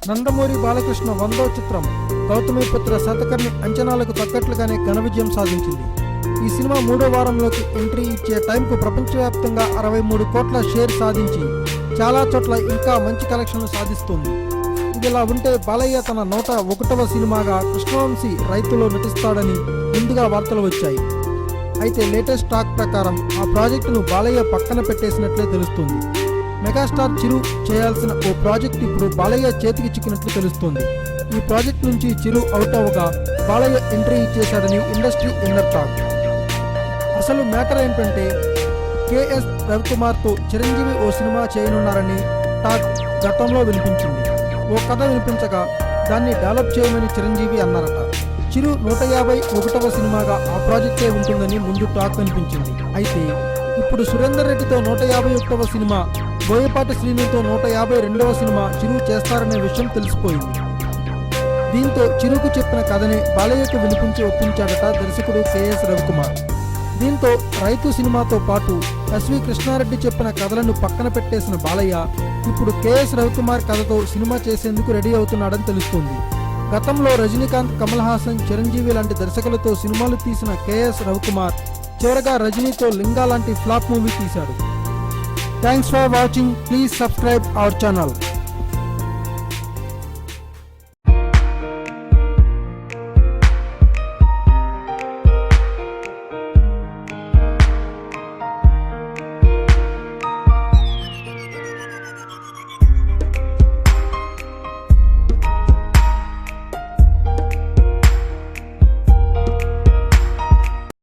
నందమూరి బాలకృష్ణ 100వ చిత్రం గౌతమిపుత్ర శతకర్ణి అంచనాలకు తగ్గట్లుగానే ఘన విజయం సాధించింది. ఈ సినిమా 3వ వారంలోకి ఎంట్రీ ఇచ్చే టైంకు ప్రపంచవ్యాప్తంగా 63 కోట్ల షేర్ సాధించి చాలా చోట్ల ఇంకా మంచి కలెక్షన్లు సాధిస్తుంది. ఇదిలా ఉంటే బాలయ్య తన 101వ సినిమాగా కృష్ణవంశీ రైతులో నటిస్తాడని ముందుగా వార్తలు వచ్చాయి. అయితే లేటెస్ట్ టాక్ ప్రకారం ఆ ప్రాజెక్టును బాలయ్య పక్కన పెట్టేసినట్లే తెలుస్తుంది. మెగాస్టార్ చిరు చేయాల్సిన ఓ ప్రాజెక్ట్ ఇప్పుడు బాలయ్య చేతికి చిక్కినట్లు తెలుస్తోంది. ఈ ప్రాజెక్ట్ నుంచి చిరు అవుట్ అవగా బాలయ్య ఎంట్రీ ఇచ్చేశాడని ఇండస్ట్రీ ఇన్నర్ టాక్. అసలు మ్యాటర్ ఏంటంటే కేఎస్ రవికుమార్తో చిరంజీవి ఓ సినిమా చేయనున్నారని టాక్ గతంలో వినిపించింది. ఓ కథ వినిపించగా దాన్ని డెవలప్ చేయమని చిరంజీవి అన్నారట. చిరు 151వ సినిమాగా ఆ ప్రాజెక్టే ఉంటుందని ముందు టాక్ వినిపించింది. అయితే ఇప్పుడు సురేందర్ రెడ్డితో 151వ సినిమా, బోయపాటి శ్రీనుతో 152వ సినిమా చిరు చేస్తారనే విషయం తెలిసిపోయింది. దీంతో చిరుకు చెప్పిన కథనే బాలయ్యకు వినిపించి ఒప్పించాడట దర్శకుడు కేఎస్ రవికుమార్. దీంతో రైతు సినిమాతో పాటు ఎస్వి కృష్ణారెడ్డి చెప్పిన కథలను పక్కన పెట్టేసిన బాలయ్య ఇప్పుడు కేఎస్ రవికుమార్ కథతో సినిమా చేసేందుకు రెడీ అవుతున్నాడని తెలుస్తోంది. గతంలో రజనీకాంత్, కమల్ హాసన్, చిరంజీవి లాంటి దర్శకులతో సినిమాలు తీసిన కేఎస్ రవికుమార్ చివరగా రజనీతో లింగా లాంటి ఫ్లాప్ మూవీ తీశాడు. Thanks for watching. Please subscribe our channel.